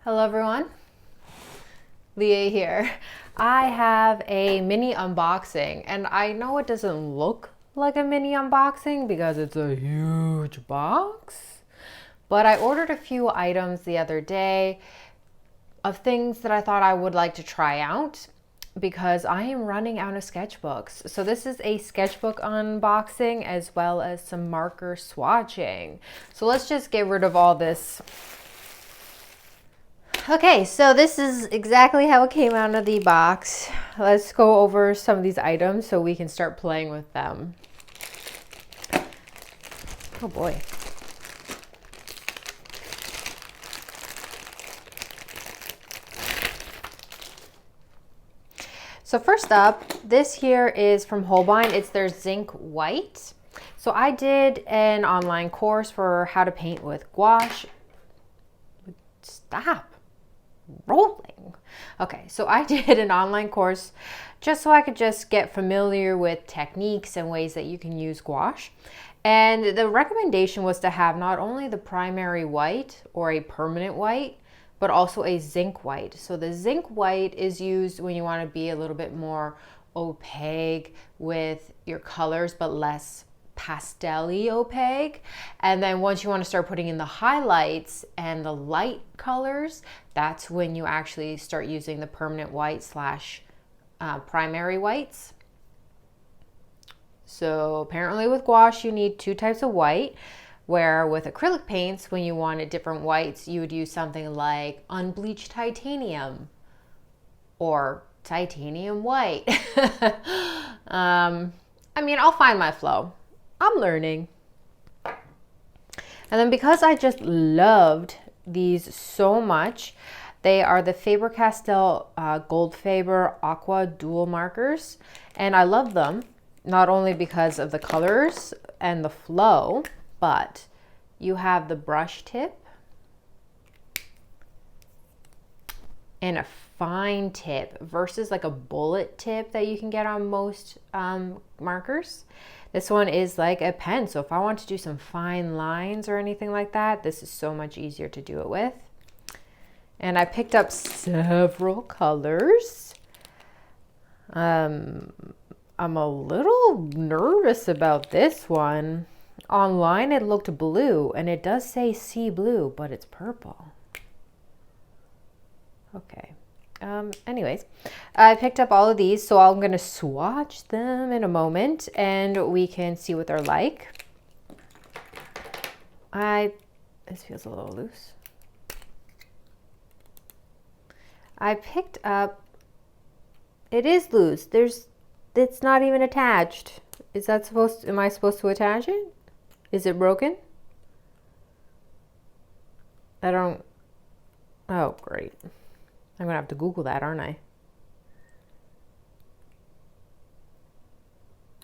Hello everyone, Leah here. I have a mini unboxing and I know it doesn't look like a mini unboxing because it's a huge box, but I ordered a few items the other day of things that I thought I would like to try out because I am running out of sketchbooks. So this is a sketchbook unboxing as well as some marker swatching. So let's just get rid of all this. Okay, so this is exactly how it came out of the box. Let's go over some of these items so we can start playing with them. Oh boy. So first up, this here is from Holbein. It's their zinc white. So I did an online course for how to paint with gouache. Stop rolling. Okay, so I did an online course just so I could just get familiar with techniques and ways that you can use gouache. And the recommendation was to have not only the primary white or a permanent white, but also a zinc white. So the zinc white is used when you want to be a little bit more opaque with your colors, but less pastel-y opaque. And then once you want to start putting in the highlights and the light colors, that's when you actually start using the permanent white slash primary whites. So apparently with gouache you need two types of white, where with acrylic paints, when you wanted different whites, you would use something like unbleached titanium or titanium white. I mean, I'll find my flow. I'm learning. And then because I just loved these so much, they are the Faber-Castell Goldfaber Aqua dual markers. And I love them, not only because of the colors and the flow, but you have the brush tip and a fine tip versus like a bullet tip that you can get on most markers. This one is like a pen, so if I want to do some fine lines or anything like that, this is so much easier to do it with. And I picked up several colors. I'm a little nervous about this one. Online it looked blue, and it does say sea blue, but it's purple. Okay. Anyways, I picked up all of these, so I'm going to swatch them in a moment and we can see what they're like. This feels a little loose. I picked up, it is loose. It's not even attached. Am I supposed to attach it? Is it broken? Oh, great. I'm gonna have to Google that, aren't I?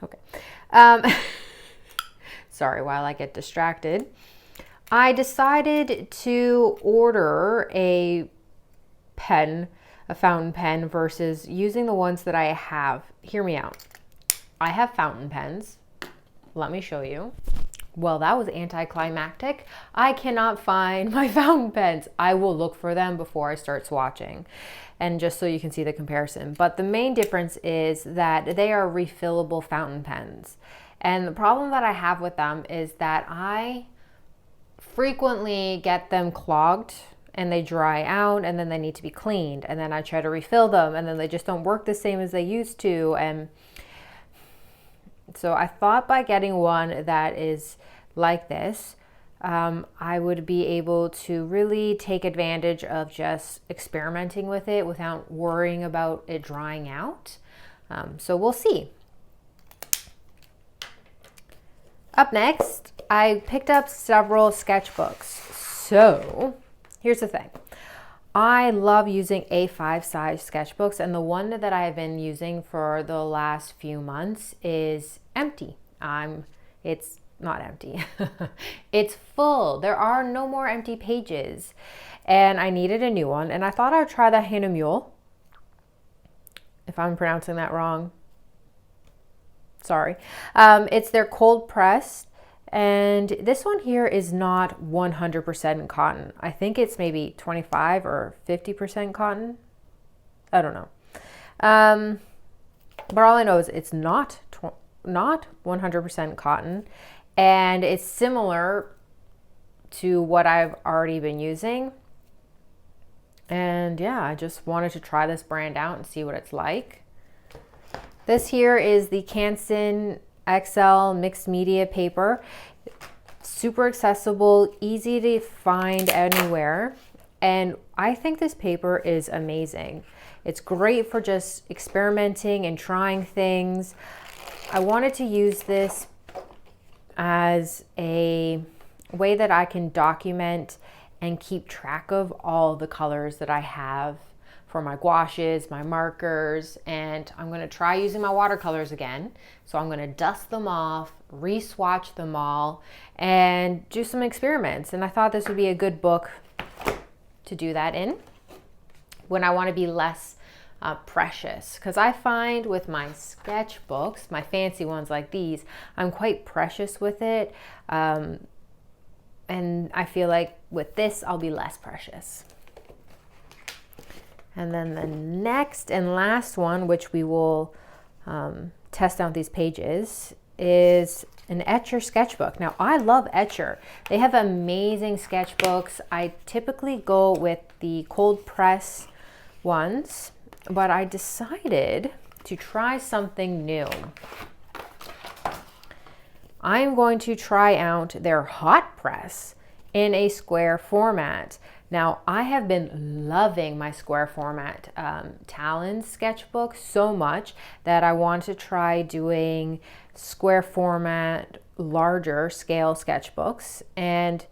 Okay. Sorry, while I get distracted. I decided to order a fountain pen versus using the ones that I have. Hear me out. I have fountain pens. Let me show you. Well, that was anticlimactic. I cannot find my fountain pens. I will look for them before I start swatching, and just so you can see the comparison. But the main difference is that they are refillable fountain pens. And the problem that I have with them is that I frequently get them clogged and they dry out and then they need to be cleaned. And then I try to refill them and then they just don't work the same as they used to. And so I thought by getting one that is like this, I would be able to really take advantage of just experimenting with it without worrying about it drying out. So we'll see. Up next, I picked up several sketchbooks. So here's the thing. I love using A5 size sketchbooks, and the one that I have been using for the last few months is empty. It's not empty. It's full. There are no more empty pages, and I needed a new one, and I thought I would try the Hahnemühle. If I'm pronouncing that wrong, sorry. It's their cold pressed And this one here is not 100% cotton. I think it's maybe 25 or 50% cotton. I don't know. But all I know is it's not 100% cotton, and it's similar to what I've already been using. And yeah, I just wanted to try this brand out and see what it's like. This here is the Canson XL mixed media paper. Super accessible, easy to find anywhere. And I think this paper is amazing. It's great for just experimenting and trying things. I wanted to use this as a way that I can document and keep track of all the colors that I have for my gouaches, my markers, and I'm gonna try using my watercolors again. So I'm gonna dust them off, re-swatch them all, and do some experiments. And I thought this would be a good book to do that in when I wanna be less precious. Because I find with my sketchbooks, my fancy ones like these, I'm quite precious with it. And I feel like with this, I'll be less precious. And then the next and last one, which we will test out these pages, is an Etchr sketchbook. Now, I love Etchr. They have amazing sketchbooks. I typically go with the cold press ones, but I decided to try something new. I'm going to try out their hot press in a square format. Now, I have been loving my square format Talon sketchbook so much that I want to try doing square format, larger scale sketchbooks. And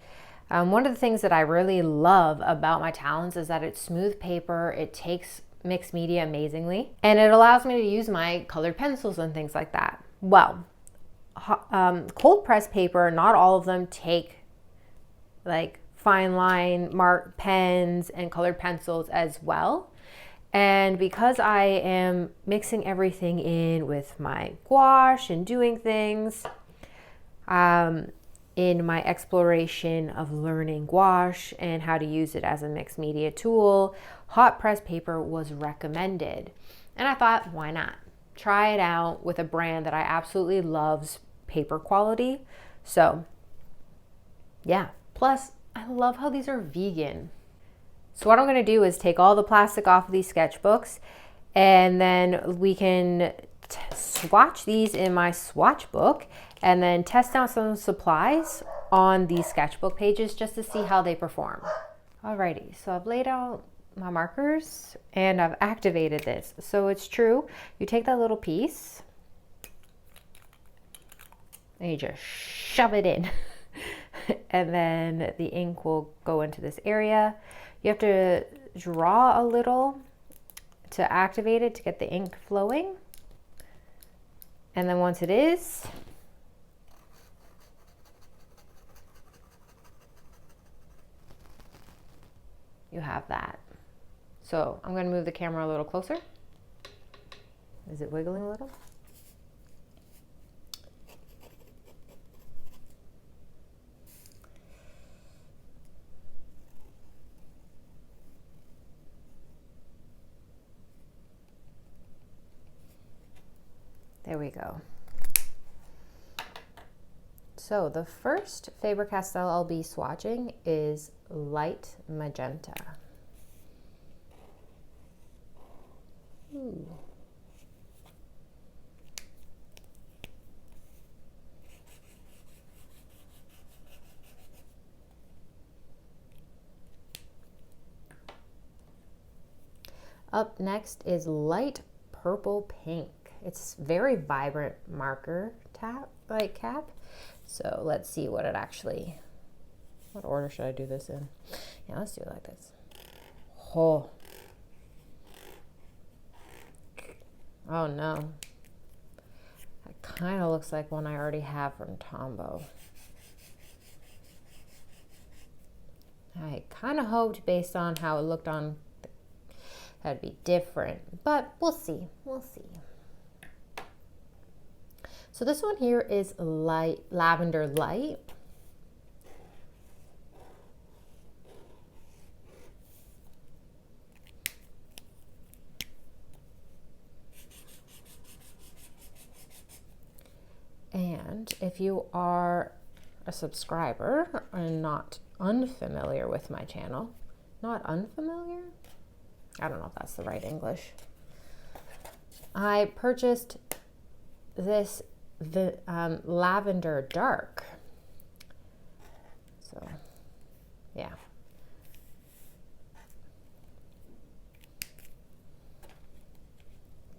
one of the things that I really love about my Talons is that it's smooth paper, it takes mixed media amazingly, and it allows me to use my colored pencils and things like that. Well, cold press paper, not all of them take like fine line mark pens and colored pencils as well. And because I am mixing everything in with my gouache and doing things in my exploration of learning gouache and how to use it as a mixed media tool, hot press paper was recommended. And I thought, why not? Try it out with a brand that I absolutely love's paper quality. So yeah, plus I love how these are vegan. So what I'm going to do is take all the plastic off of these sketchbooks, and then we can swatch these in my swatch book and then test out some supplies on these sketchbook pages just to see how they perform. Alrighty, so I've laid out my markers and I've activated this. So it's true, you take that little piece and you just shove it in. And then the ink will go into this area. You have to draw a little to activate it to get the ink flowing. And then once it is, you have that. So I'm going to move the camera a little closer. Is it wiggling a little? There we go. So the first Faber-Castell I'll be swatching is light magenta. Ooh. Up next is light purple pink. It's very vibrant marker cap. So let's see what it actually, what order should I do this in? Yeah, let's do it like this. Oh. Oh no. That kind of looks like one I already have from Tombow. I kind of hoped based on how it looked on that'd be different, but we'll see. We'll see. So this one here is light, lavender light. And if you are a subscriber and not unfamiliar with my channel, not unfamiliar? I don't know if that's the right English. I purchased this lavender dark. So, yeah.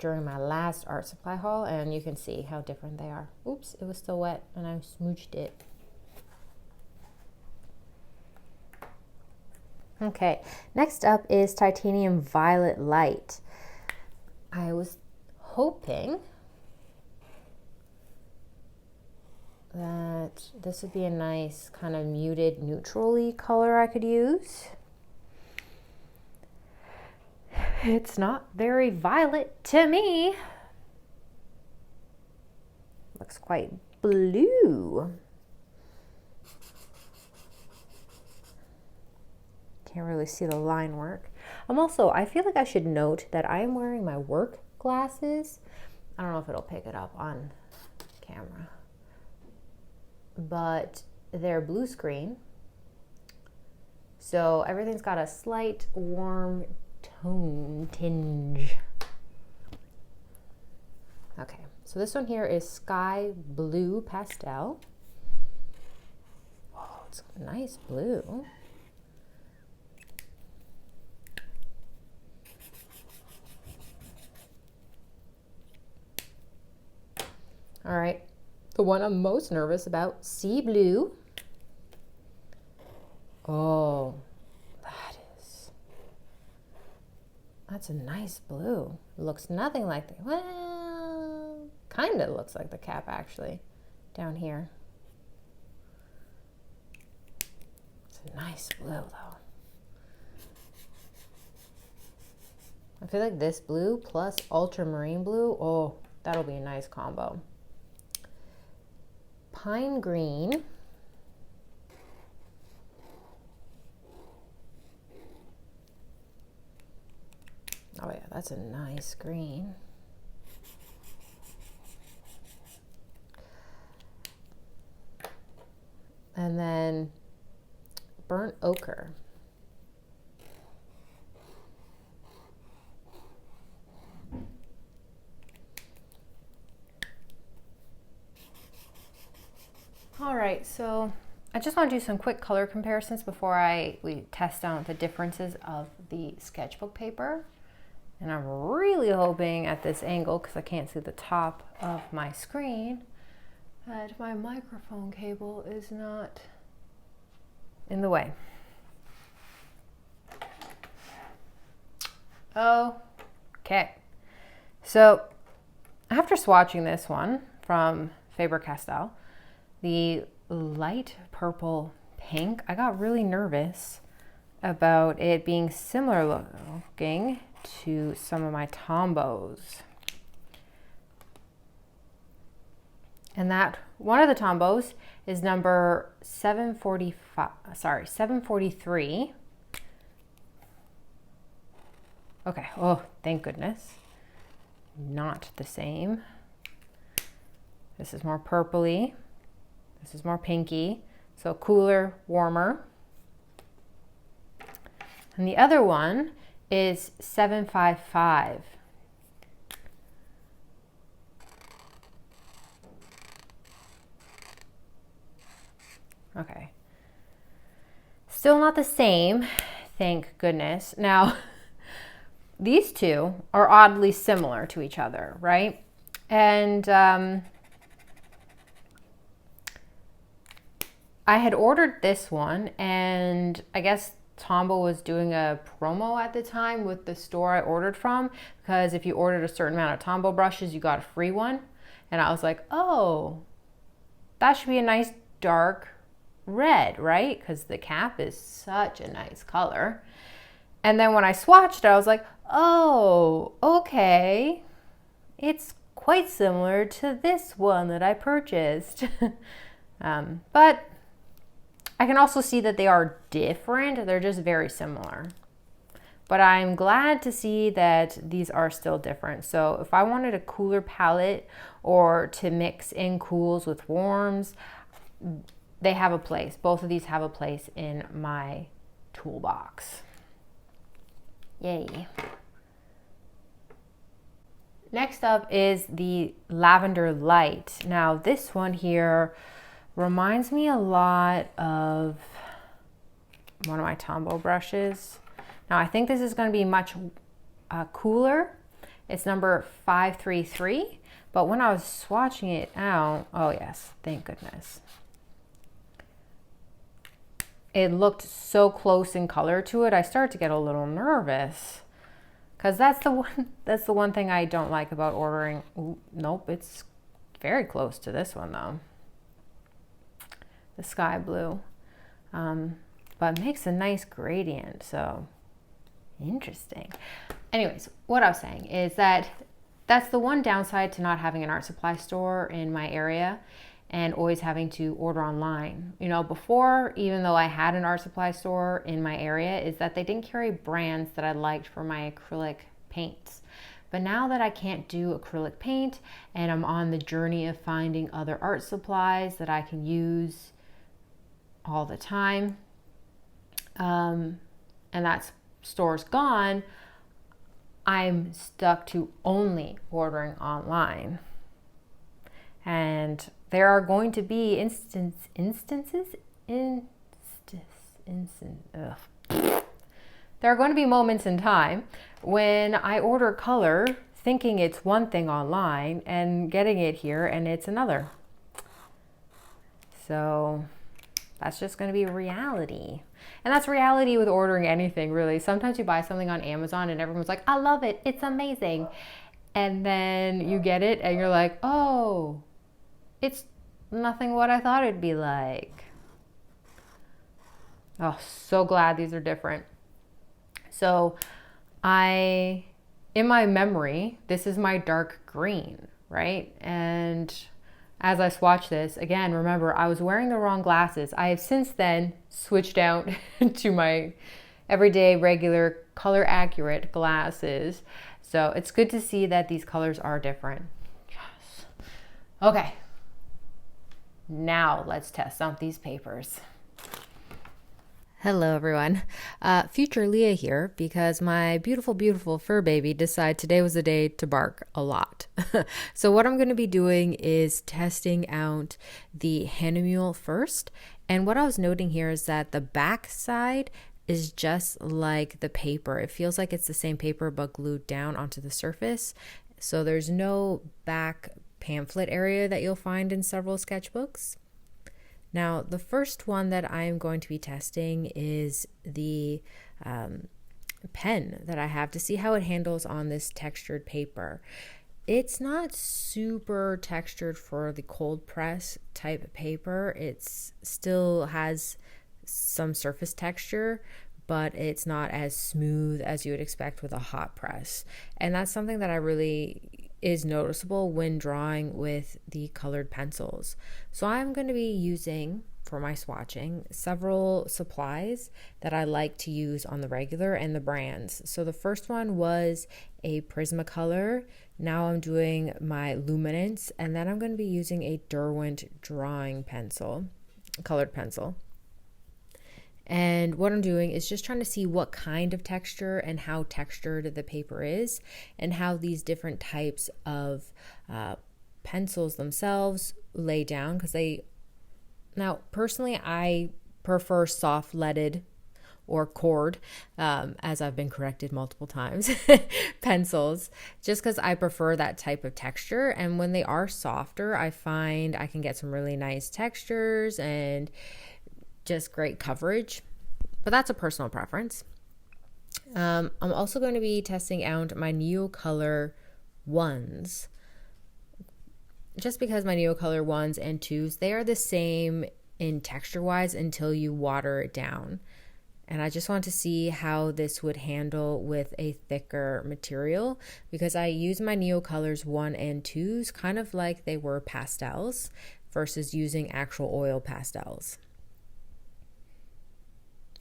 During my last art supply haul, and you can see how different they are. Oops, it was still wet and I smooched it. Okay, next up is Titanium Violet Light. I was hoping that this would be a nice kind of muted neutrally color I could use. It's not very violet to me. Looks quite blue. Can't really see the line work. I feel like I should note that I am wearing my work glasses. I don't know if it'll pick it up on camera, but they're blue screen. So everything's got a slight warm tone tinge. Okay, so this one here is Sky Blue Pastel. Oh, it's a nice blue. All right, the one I'm most nervous about, Sea Blue. Oh, that's a nice blue. It looks nothing like the, well, kind of looks like the cap actually, down here. It's a nice blue though. I feel like this blue plus ultramarine blue, oh, that'll be a nice combo. Pine green. Oh yeah, that's a nice green. And then burnt ochre. All right, so I just want to do some quick color comparisons before we test out the differences of the sketchbook paper. And I'm really hoping at this angle, because I can't see the top of my screen, that my microphone cable is not in the way. Okay, so after swatching this one from Faber-Castell, the light purple pink, I got really nervous about it being similar looking to some of my Tombos. And that one of the Tombos is number 743. Okay, oh, thank goodness. Not the same. This is more purpley. This is more pinky. So cooler, warmer. And the other one is 755. Okay. Still not the same, thank goodness. Now, these two are oddly similar to each other, right? And I had ordered this one, and I guess Tombow was doing a promo at the time with the store I ordered from, because if you ordered a certain amount of Tombow brushes, you got a free one. And I was like, oh, that should be a nice dark red, right? Because the cap is such a nice color. And then when I swatched it, I was like, oh, okay. It's quite similar to this one that I purchased. But I can also see that they are different. They're just very similar. But I'm glad to see that these are still different. So if I wanted a cooler palette or to mix in cools with warms, they have a place. Both of these have a place in my toolbox. Yay. Next up is the Lavender Light. Now this one here reminds me a lot of one of my Tombow brushes. Now I think this is going to be much cooler. It's number 533, but when I was swatching it out, oh yes, thank goodness. It looked so close in color to it, I started to get a little nervous. Because that's the one thing I don't like about ordering. Ooh, nope, it's very close to this one though. The sky blue. But it makes a nice gradient, so interesting. Anyways, what I was saying is that that's the one downside to not having an art supply store in my area and always having to order online. You know, before, even though I had an art supply store in my area, is that they didn't carry brands that I liked for my acrylic paints. But now that I can't do acrylic paint and I'm on the journey of finding other art supplies that I can use all the time, and that store's gone, I'm stuck to only ordering online. And there are going to be there are going to be moments in time when I order color thinking it's one thing online and getting it here and it's another. So that's just going to be reality. And that's reality with ordering anything, really. Sometimes you buy something on Amazon and everyone's like, I love it, it's amazing. And then you get it and you're like, oh, it's nothing what I thought it'd be like. Oh, so glad these are different. So in my memory, this is my dark green, right? And as I swatch this, again, remember, I was wearing the wrong glasses. I have since then switched out to my everyday, regular, color accurate glasses. So it's good to see that these colors are different. Yes. Okay. Now let's test out these papers. Hello everyone, future Leah here because my beautiful, beautiful fur baby decided today was the day to bark a lot. So what I'm going to be doing is testing out the Hahnemühle first. And what I was noting here is that the back side is just like the paper. It feels like it's the same paper but glued down onto the surface. So there's no back pamphlet area that you'll find in several sketchbooks. Now, the first one that I'm going to be testing is the pen that I have to see how it handles on this textured paper. It's not super textured for the cold press type paper. It's still has some surface texture, but it's not as smooth as you would expect with a hot press. And that's something that I really is noticeable when drawing with the colored pencils. So I'm going to be using, for my swatching, several supplies that I like to use on the regular and the brands. So the first one was a Prismacolor. Now I'm doing my Luminance, and then I'm going to be using a Derwent drawing pencil, colored pencil. And what I'm doing is just trying to see what kind of texture and how textured the paper is and how these different types of pencils themselves lay down. Now personally, I prefer soft leaded or cord, as I've been corrected multiple times, pencils, just because I prefer that type of texture. And when they are softer, I find I can get some really nice textures and just great coverage, but that's a personal preference. I'm also going to be testing out my Neocolor 1s, just because my Neocolor 1s and 2s, they are the same in texture wise until you water it down. And I just want to see how this would handle with a thicker material, because I use my Neocolors 1 and 2s kind of like they were pastels versus using actual oil pastels.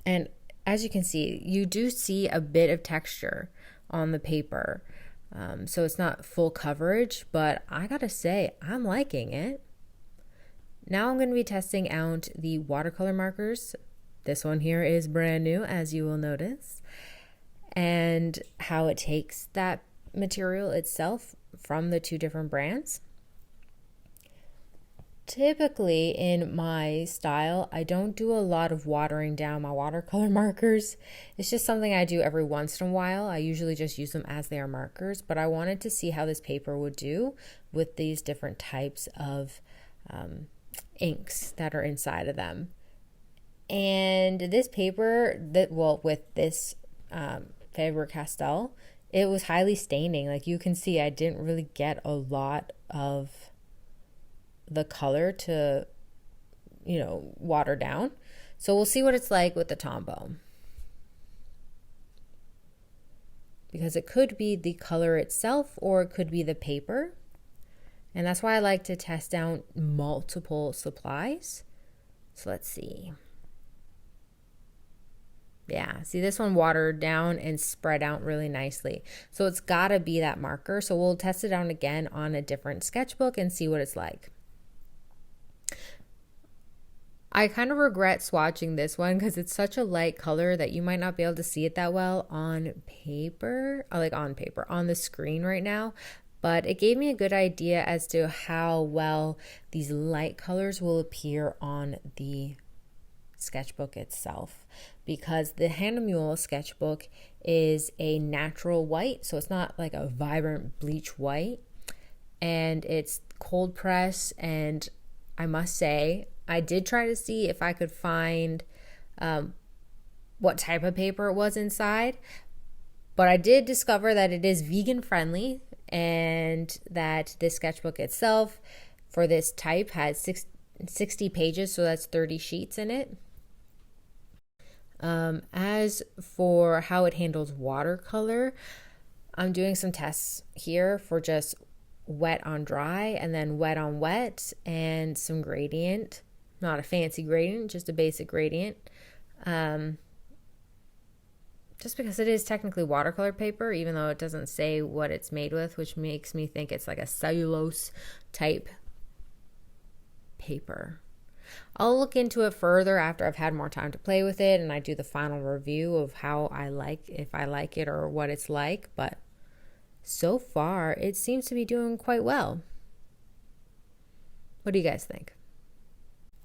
And as you can see, you do see a bit of texture on the paper. So it's not full coverage, but I gotta say, I'm liking it. Now I'm going to be testing out the watercolor markers. This one here is brand new, as you will notice, and how it takes that material itself from the two different brands. Typically in my style, I don't do a lot of watering down my watercolor markers. It's just something I do every once in a while. I usually just use them as they are markers, but I wanted to see how this paper would do with these different types of inks that are inside of them. And this paper, with this Faber-Castell, it was highly staining. Like you can see, I didn't really get a lot of the color to, water down. So we'll see what it's like with the Tombow. Because it could be the color itself or it could be the paper. And that's why I like to test out multiple supplies. So let's see. Yeah, see this one watered down and spread out really nicely. So it's gotta be that marker. So we'll test it out again on a different sketchbook and see what it's like. I kind of regret swatching this one because it's such a light color that you might not be able to see it that well on paper, on the screen right now. But it gave me a good idea as to how well these light colors will appear on the sketchbook itself, because the Hahnemühle sketchbook is a natural white, so it's not like a vibrant bleach white, and it's cold press. And I must say, I did try to see if I could find what type of paper it was inside, but I did discover that it is vegan friendly, and that this sketchbook itself for this type has 60 pages, so that's 30 sheets in it. As for how it handles watercolor, I'm doing some tests here for just wet on dry and then wet on wet and some gradient. Not a fancy gradient, just a basic gradient. Just because it is technically watercolor paper, even though it doesn't say what it's made with, which makes me think it's like a cellulose type paper. I'll look into it further after I've had more time to play with it and I do the final review of how if I like it or what it's like, but so far it seems to be doing quite well. What do you guys think?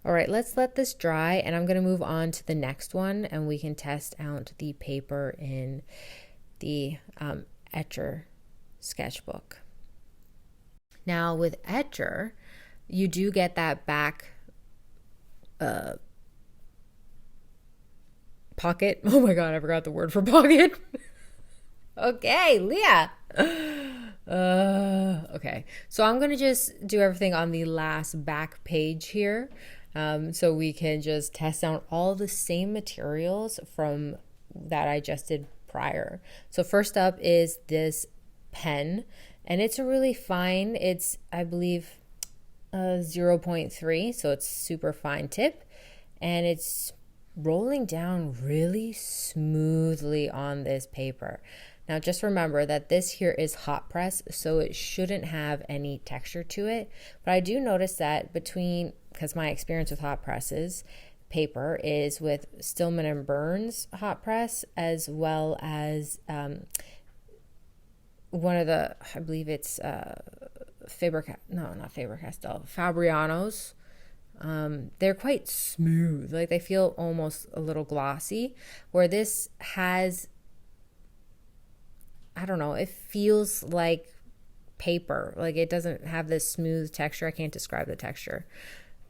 All right, let's let this dry, and I'm going to move on to the next one, and we can test out the paper in the Etchr sketchbook. Now with Etchr, you do get that back pocket. Oh my god, I forgot the word for pocket. Okay, Leah. Okay, so I'm gonna just do everything on the last back page here, so we can just test out all the same materials from that I just did prior. So first up is this pen, and it's a really fine, it's I believe 0.3, so it's super fine tip, and it's rolling down really smoothly on this paper. Now just remember that this here is hot press, so it shouldn't have any texture to it, but I do notice that because my experience with hot presses paper is with Stillman and Burns hot press, as well as one of the, I believe it's Faber-Castell, Fabriano's. They're quite smooth, like they feel almost a little glossy, where this has, I don't know, it feels like paper. Like it doesn't have this smooth texture. I can't describe the texture.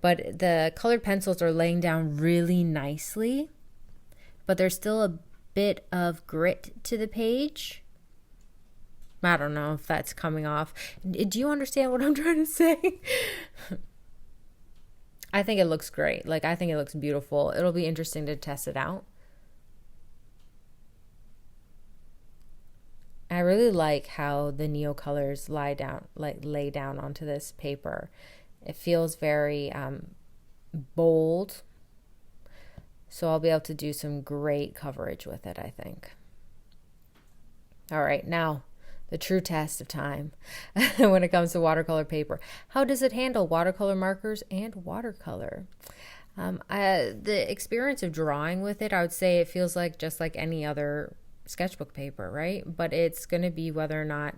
But the colored pencils are laying down really nicely, but there's still a bit of grit to the page. I don't know if that's coming off. Do you understand what I'm trying to say? I think it looks great. Like, I think it looks beautiful. It'll be interesting to test it out. really like how the Neo colors lay down onto this paper. It feels very bold. So I'll be able to do some great coverage with it, I think. All right, now the true test of time when it comes to watercolor paper. How does it handle watercolor markers and watercolor? The experience of drawing with it, I would say it feels like just like any other sketchbook paper, right? But it's going to be whether or not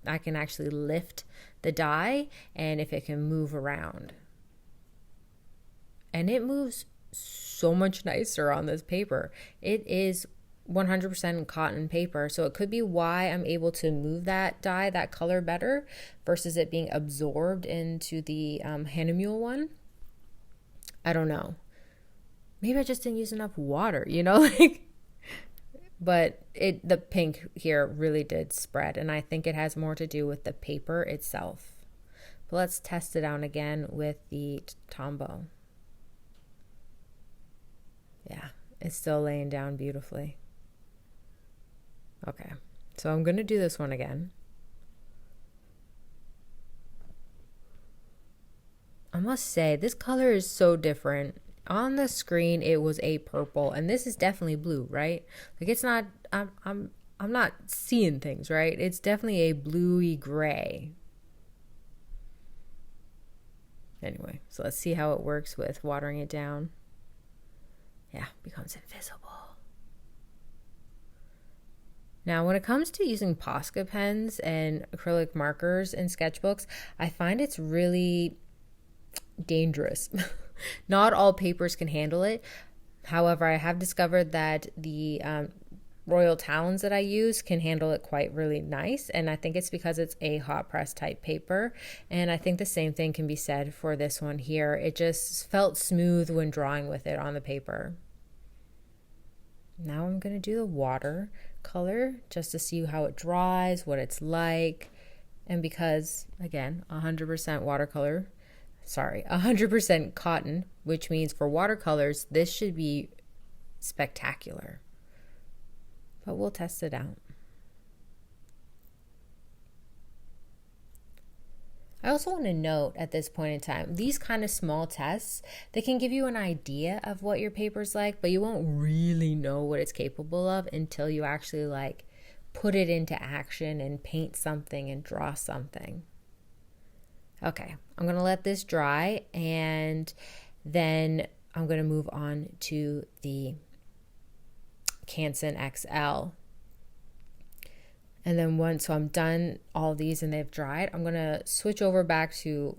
I can actually lift the die and if it can move around. And it moves so much nicer on this paper. It is 100% cotton paper, so it could be why I'm able to move that dye, that color better versus it being absorbed into the Hahnemühle one. I don't know. Maybe I just didn't use enough water, but the pink here really did spread, and I think it has more to do with the paper itself. But let's test it out again with the Tombow. Yeah, it's still laying down beautifully. Okay, so I'm going to do this one again. I must say, this color is so different. On the screen, it was a purple, and this is definitely blue, right? Like, it's not, I'm not seeing things, right? It's definitely a bluey gray. Anyway, so let's see how it works with watering it down. Yeah, becomes invisible. Now, when it comes to using Posca pens and acrylic markers in sketchbooks, I find it's really dangerous. Not all papers can handle it. However, I have discovered that the Royal Talons that I use can handle it quite really nice, and I think it's because it's a hot press type paper, and I think the same thing can be said for this one here. It just felt smooth when drawing with it on the paper. Now I'm going to do the watercolor just to see how it dries, what it's like, and because, again, 100% watercolor, 100% cotton, which means for watercolors, this should be spectacular. But we'll test it out. I also want to note at this point in time, these kind of small tests, they can give you an idea of what your paper's like, but you won't really know what it's capable of until you actually put it into action and paint something and draw something. Okay, I'm going to let this dry, and then I'm going to move on to the Canson XL. And then once I'm done all these and they've dried, I'm going to switch over back to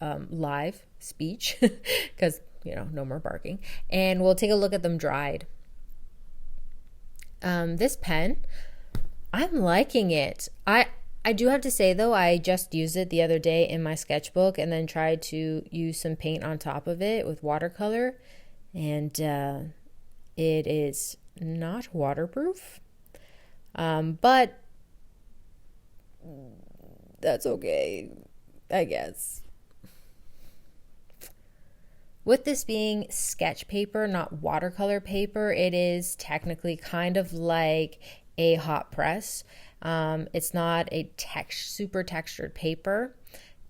live speech because, no more barking. And we'll take a look at them dried. This pen, I'm liking it. I do have to say, though, I just used it the other day in my sketchbook and then tried to use some paint on top of it with watercolor. And it is not waterproof. But that's okay, I guess. With this being sketch paper, not watercolor paper, it is technically kind of like a hot press. It's not a super textured paper.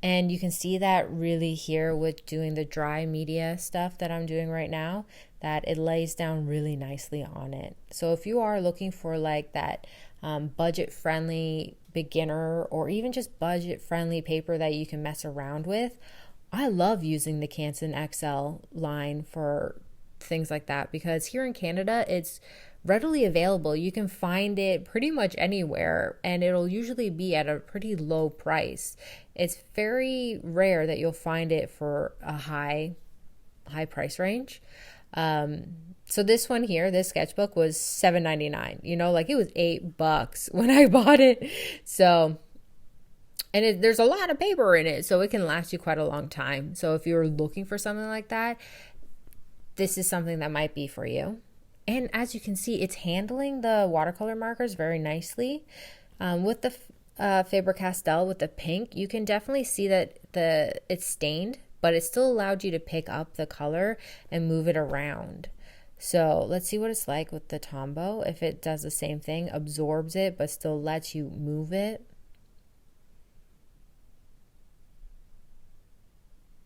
And you can see that really here with doing the dry media stuff that I'm doing right now, that it lays down really nicely on it. So if you are looking for that budget-friendly beginner or even just budget-friendly paper that you can mess around with, I love using the Canson XL line for things like that because here in Canada, it's readily available. You can find it pretty much anywhere, and it'll usually be at a pretty low price. It's very rare that you'll find it for a high price range. So this one here, this sketchbook was $7.99. It was $8 when I bought it. So, and there's a lot of paper in it, so it can last you quite a long time. So if you're looking for something like that, this is something that might be for you. And as you can see, it's handling the watercolor markers very nicely. With the Faber-Castell, with the pink, you can definitely see that it's stained, but it still allowed you to pick up the color and move it around. So let's see what it's like with the Tombow. If it does the same thing, absorbs it, but still lets you move it.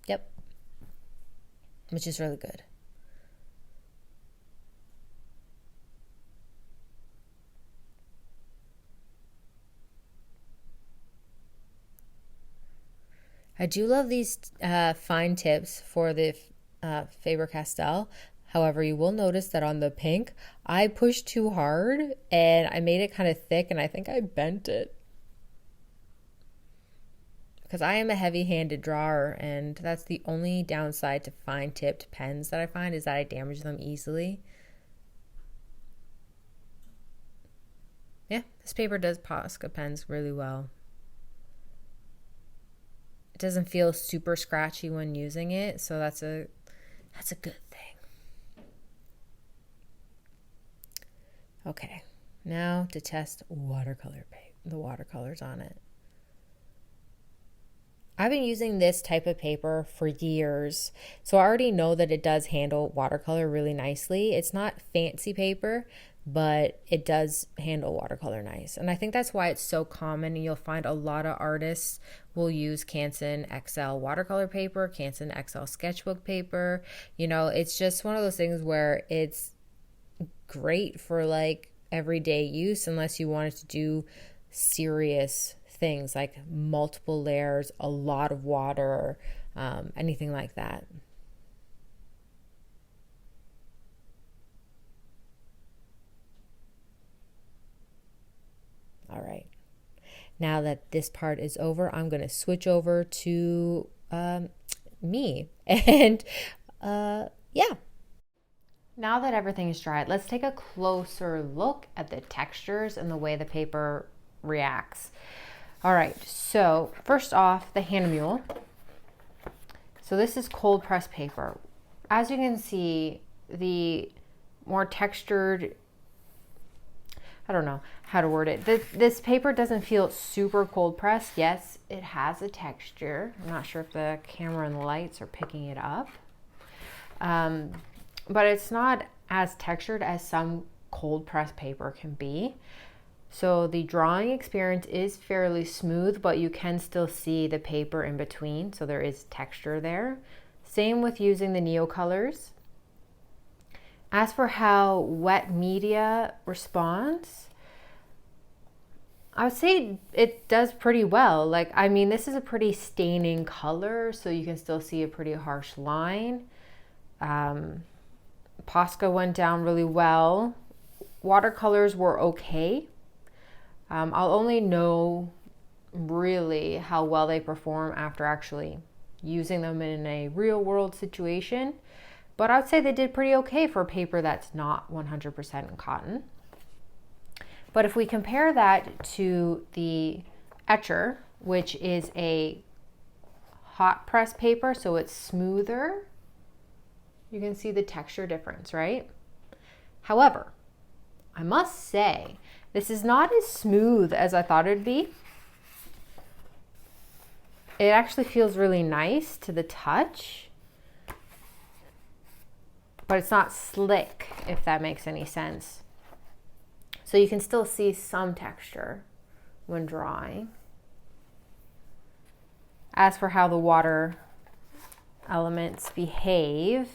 Yep. Which is really good. I do love these fine tips for the Faber-Castell. However, you will notice that on the pink, I pushed too hard and I made it kind of thick, and I think I bent it. Because I am a heavy-handed drawer, and that's the only downside to fine tipped pens that I find, is that I damage them easily. Yeah, this paper does Posca pens really well. It doesn't feel super scratchy when using it, so that's a good thing. Okay, now to test watercolor paint, the watercolors on it. I've been using this type of paper for years, so I already know that it does handle watercolor really nicely. It's not fancy paper, but it does handle watercolor nice. And I think that's why it's so common. You'll find a lot of artists will use Canson XL watercolor paper, Canson XL sketchbook paper. You know, it's just one of those things where it's great for like everyday use, unless you wanted to do serious things like multiple layers, a lot of water, anything like that. All right. Now that this part is over, I'm going to switch over to me. And yeah. Now that everything is dried, let's take a closer look at the textures and the way the paper reacts. All right, so first off, the Hahnemühle. So this is cold pressed paper. As you can see, the more textured, I don't know how to word it. This paper doesn't feel super cold pressed. Yes, it has a texture. I'm not sure if the camera and the lights are picking it up. But it's not as textured as some cold pressed paper can be. So the drawing experience is fairly smooth, but you can still see the paper in between, so there is texture there. Same with using the Neo colors. As for how wet media responds, I would say it does pretty well. Like, I mean, this is a pretty staining color, so you can still see a pretty harsh line. Posca went down really well. Watercolors were okay. I'll only know really how well they perform after actually using them in a real world situation. But I would say they did pretty okay for a paper that's not 100% cotton. But if we compare that to the Etchr, which is a hot press paper, so it's smoother, you can see the texture difference, right? However, I must say, this is not as smooth as I thought it'd be. It actually feels really nice to the touch, but it's not slick, if that makes any sense. So you can still see some texture when drawing. As for how the water elements behave,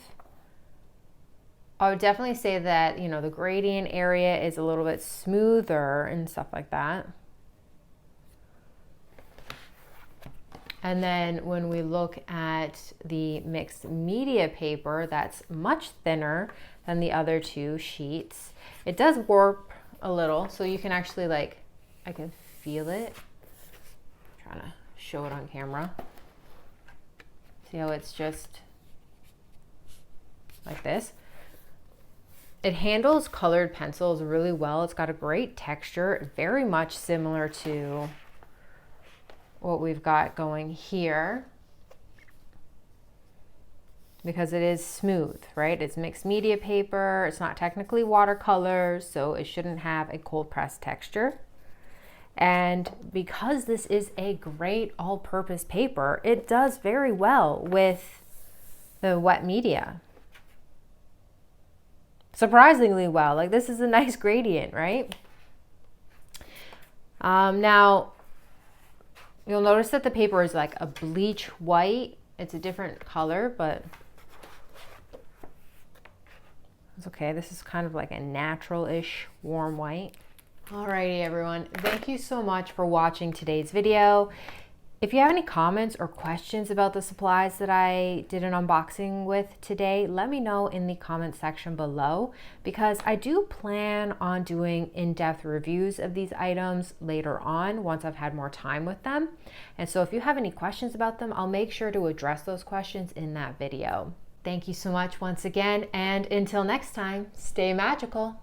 I would definitely say that, you know, the gradient area is a little bit smoother and stuff like that. And then when we look at the mixed media paper, that's much thinner than the other two sheets. It does warp a little, so you can actually, like, I can feel it. I'm trying to show it on camera. See how it's just like this? It handles colored pencils really well. It's got a great texture, very much similar to what we've got going here, because it is smooth, right? It's mixed media paper. It's not technically watercolor, so it shouldn't have a cold press texture. And because this is a great all-purpose paper, it does very well with the wet media. surprisingly well. Like, this is a nice gradient, right? Now, you'll notice that the paper is like a bleach white. It's a different color, but it's okay. This is kind of like a natural-ish warm white. Alrighty, everyone. Thank you so much for watching today's video. If you have any comments or questions about the supplies that I did an unboxing with today, let me know in the comment section below, because I do plan on doing in-depth reviews of these items later on once I've had more time with them. And so if you have any questions about them, I'll make sure to address those questions in that video. Thank you so much once again, and until next time, stay magical.